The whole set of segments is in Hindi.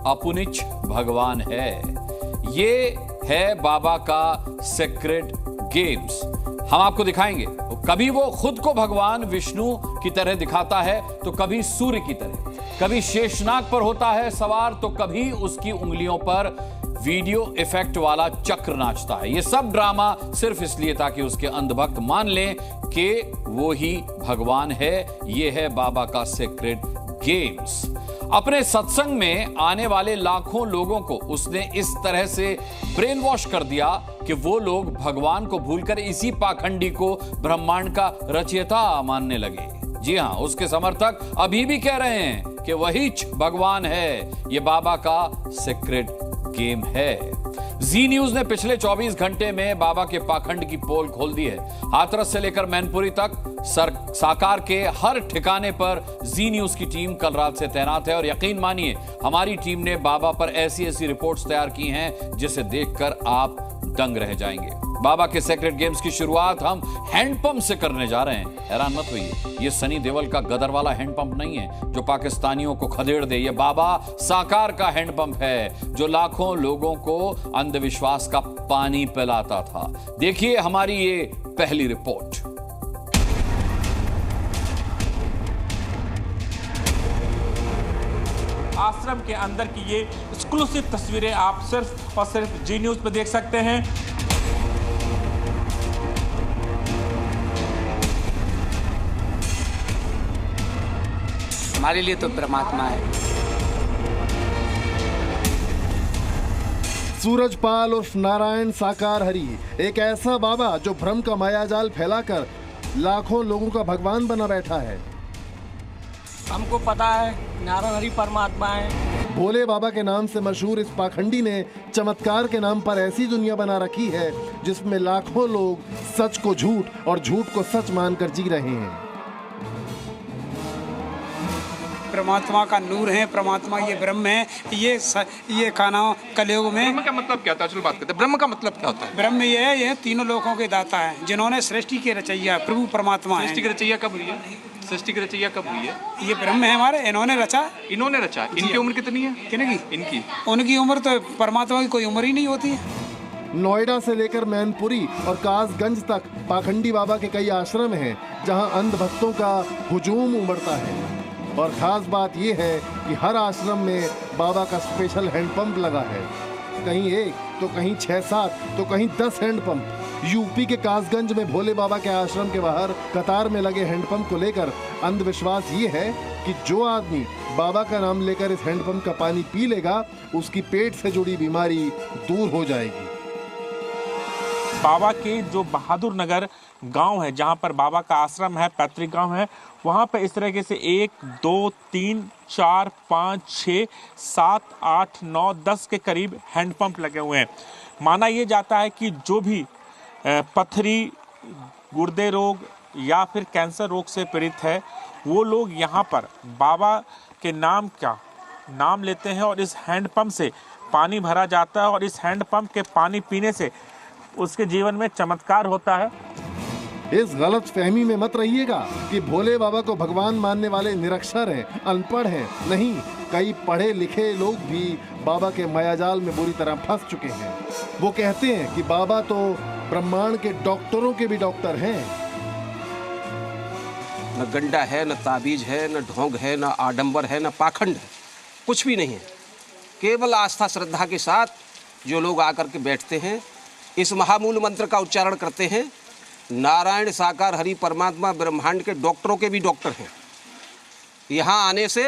अपुनिच भगवान है। ये है बाबा का सीक्रेट गेम्स। हम आपको दिखाएंगे। कभी वो खुद को भगवान विष्णु की तरह दिखाता है तो कभी सूर्य की तरह, कभी शेषनाग पर होता है सवार तो कभी उसकी उंगलियों पर वीडियो इफेक्ट वाला चक्र नाचता है। ये सब ड्रामा सिर्फ इसलिए ताकि उसके अंधभक्त मान लें कि वो ही भगवान है। ये है बाबा का सीक्रेट गेम्स। अपने सत्संग में आने वाले लाखों लोगों को उसने इस तरह से ब्रेन वॉश कर दिया कि वो लोग भगवान को भूलकर इसी पाखंडी को ब्रह्मांड का रचयिता मानने लगे। जी हां, उसके समर्थक अभी भी कह रहे हैं कि वही भगवान है। ये बाबा का सीक्रेट गेम है। जी न्यूज ने पिछले 24 घंटे में बाबा के पाखंड की पोल खोल दी है। हाथरस से लेकर मैनपुरी तक साकार के हर ठिकाने पर जी न्यूज की टीम कल रात से तैनात है और यकीन मानिए हमारी टीम ने बाबा पर ऐसी ऐसी रिपोर्ट्स तैयार की हैं जिसे देखकर आप दंग रह जाएंगे। बाबा के सीक्रेट गेम्स की शुरुआत हम हैंडपंप से करने जा रहे हैं। हैरान मत होइए, ये सनी देओल का गदर वाला हैंडपंप नहीं है जो पाकिस्तानियों को खदेड़ दे। ये बाबा साकार का हैंडपंप है जो लाखों लोगों को अंधविश्वास का पानी पिलाता था। देखिए हमारी ये पहली रिपोर्ट। आश्रम के अंदर की ये एक्सक्लूसिव तस्वीरें आप सिर्फ और सिर्फ जी न्यूज पर देख सकते हैं। हमारे लिए तो परमात्मा है। सूरजपाल उर्फ नारायण साकार हरि, एक ऐसा बाबा जो भ्रम का मायाजाल फैलाकर लाखों लोगों का भगवान बना बैठा है। हमको पता है नारायण हरि परमात्मा है। भोले बाबा के नाम से मशहूर इस पाखंडी ने चमत्कार के नाम पर ऐसी दुनिया बना रखी है जिसमें लाखों लोग सच को झूठ और झूठ को सच मानकर जी रहे हैं। परमात्मा का नूर है, परमात्मा ये ब्रह्म है। ये खाना कलयुग में ब्रह्म का मतलब क्या होता है? चलो बात करते हैं, ब्रह्म का मतलब क्या होता है? ब्रह्म ये तीनों लोकों के दाता है जिन्होंने सृष्टि के रचैया प्रभु परमात्मा है। सृष्टि की रचैया कब हुई है? सृष्टि की रचैया कब हुई है? ये ब्रह्म है हमारे, इन्होंने रचा। इन्होंने रचा। इनकी उम्र कितनी है? किनकी? इनकी। उनकी उम्र तो परमात्मा की कोई उम्र ही नहीं होती है। नोएडा से लेकर मैनपुरी और कासगंज तक पाखंडी बाबा के कई आश्रम हैं जहां अंध भक्तों का हुजूम उमड़ता है। और खास बात यह है कि हर आश्रम में बाबा का स्पेशल हैंडपंप लगा है। कहीं 1 तो कहीं 6-7 तो कहीं 10 हैंडपंप। यूपी के कासगंज में भोले बाबा के आश्रम के बाहर कतार में लगे हैंडपंप को लेकर अंधविश्वास ये है कि जो आदमी बाबा का नाम लेकर इस हैंडपंप का पानी पी लेगा उसकी पेट से जुड़ी बीमारी दूर हो जाएगी। बाबा के जो बहादुर नगर गांव है जहां पर बाबा का आश्रम है, पैतृक गांव है, वहां पर इस तरीके से 1 2 3 4 5 6 7 8 9 10 के करीब हैंडपंप लगे हुए हैं। माना यह जाता है कि जो भी पथरी, गुर्दे रोग या फिर कैंसर रोग से पीड़ित है वो लोग यहाँ पर बाबा के नाम का नाम लेते हैं और इस हैंडपंप से पानी भरा जाता है और इस हैंडपंप के पानी पीने से उसके जीवन में चमत्कार होता है। इस गलत फहमी में मत रहिएगा कि भोले बाबा को भगवान मानने वाले निरक्षर हैं, अनपढ़ हैं। नहीं, कई पढ़े लिखे लोग भी बाबा के मायाजाल में बुरी तरह फंस चुके हैं। वो कहते हैं कि बाबा तो ब्रह्मांड के डॉक्टरों के भी डॉक्टर हैं। न गंडा है, न ताबीज है, न ढोंग है, न आडंबर है, न पाखंड है, कुछ भी नहीं है। केवल आस्था श्रद्धा के साथ जो लोग आकर के बैठते हैं, इस महामूल मंत्र का उच्चारण करते हैं। नारायण साकार हरि परमात्मा ब्रह्मांड के डॉक्टरों के भी डॉक्टर हैं। यहाँ आने से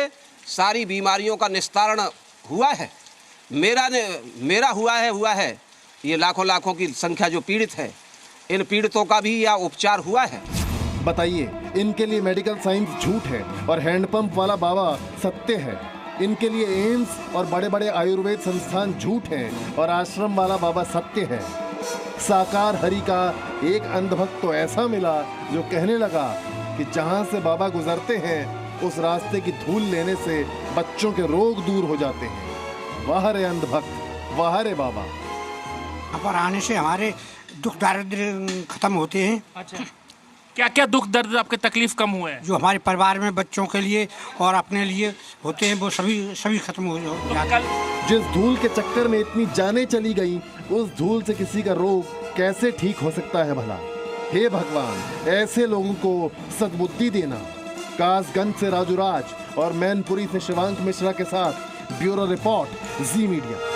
सारी बीमारियों का निस्तारण हुआ है। मेरा हुआ है। ये लाखों की संख्या जो पीड़ित है, इन पीड़ितों का भी यह उपचार हुआ है। बताइए, इनके लिए मेडिकल साइंस झूठ है और हैंडपंप वाला बाबा सत्य है। इनके लिए एम्स और बड़े बड़े आयुर्वेद संस्थान झूठ हैं और आश्रम वाला बाबा सत्य है। साकार हरि का एक अंधभक्त तो ऐसा मिला जो कहने लगा कि जहाँ से बाबा गुजरते हैं उस रास्ते की धूल लेने से बच्चों के रोग दूर हो जाते हैं। वाह रे अंधभक्त, वाह रे बाबा। यहाँ पर आने से हमारे दुख दारिद्र्य खत्म होते हैं। अच्छा। क्या क्या दुख दर्द आपके तकलीफ कम हुए हैं? जो हमारे परिवार में बच्चों के लिए और अपने लिए होते हैं वो सभी खत्म हो जाते हैं। जिस धूल के चक्कर में इतनी जानें चली गई, उस धूल से किसी का रोग कैसे ठीक हो सकता है भला? हे भगवान, ऐसे लोगों को सद्बुद्धि देना। कासगंज से राजू राज और मैनपुरी से शिवांक मिश्रा के साथ ब्यूरो रिपोर्ट, जी मीडिया।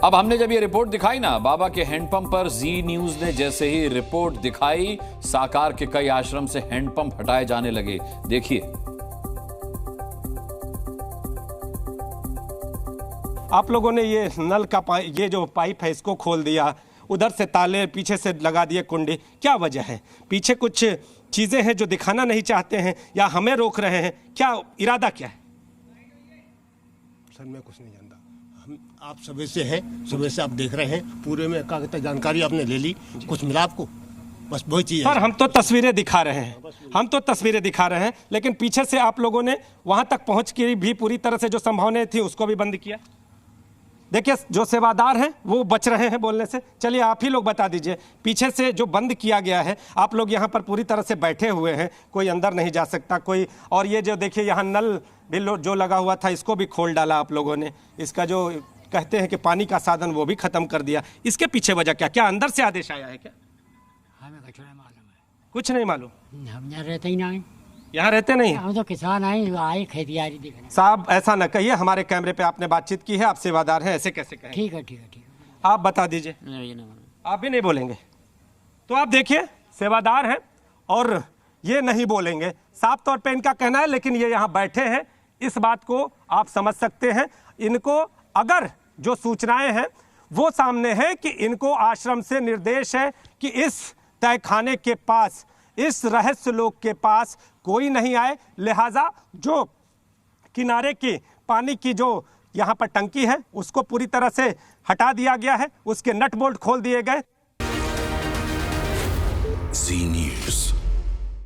अब हमने जब ये रिपोर्ट दिखाई ना बाबा के हैंडपंप पर, जी न्यूज ने जैसे ही रिपोर्ट दिखाई, साकार के कई आश्रम से हैंडपंप हटाए जाने लगे। देखिए, आप लोगों ने ये नल का ये जो पाइप है इसको खोल दिया, उधर से ताले पीछे से लगा दिए कुंडी, क्या वजह है? पीछे कुछ चीजें हैं जो दिखाना नहीं चाहते हैं या हमें रोक रहे हैं, क्या इरादा क्या है? सर मैं कुछ नहीं जानता। हम आप सुबह से है, सुबह से आप देख रहे हैं, पूरे में क्या कहते हैं जानकारी आपने ले ली, कुछ मिला आपको? बस वही चीज है। सर हम तो तस्वीरें दिखा रहे हैं, लेकिन पीछे से आप लोगों ने वहां तक पहुंच के भी पूरी तरह से जो संभावनाएं थी उसको भी बंद किया। देखिए, जो सेवादार हैं वो बच रहे हैं बोलने से। चलिए आप ही लोग बता दीजिए, पीछे से जो बंद किया गया है, आप लोग यहाँ पर पूरी तरह से बैठे हुए हैं, कोई अंदर नहीं जा सकता कोई। और ये जो देखिए यहाँ नल भी जो लगा हुआ था इसको भी खोल डाला आप लोगों ने। इसका जो कहते हैं कि पानी का साधन वो भी खत्म कर दिया। इसके पीछे वजह क्या? क्या अंदर से आदेश आया है क्या? हमें कुछ नहीं मालूम है। कुछ नहीं मालूम? हम यहाँ रहते ही नहीं। यहाँ रहते नहीं? हम तो किसान आए खेतियारी देखने। साहब ऐसा न कहिए, हमारे कैमरे पे आपने बातचीत की है, आप सेवादार हैं, ऐसे कैसे कहें? ठीक है। आप बता दीजिए। आप भी नहीं बोलेंगे? तो आप देखिए, सेवादार हैं और ये नहीं बोलेंगे, साफ तौर पे इनका कहना है। लेकिन ये यहाँ बैठे हैं, इस बात को आप समझ सकते हैं। इनको अगर जो सूचनाएं हैं वो सामने है कि इनको आश्रम से निर्देश है कि इस तहखाने के पास, इस रहस्य लोक के पास कोई नहीं आए, लिहाजा जो किनारे की पानी की जो यहाँ पर टंकी है उसको पूरी तरह से हटा दिया गया है, उसके नट बोल्ट खोल दिए गए। जी न्यूज़।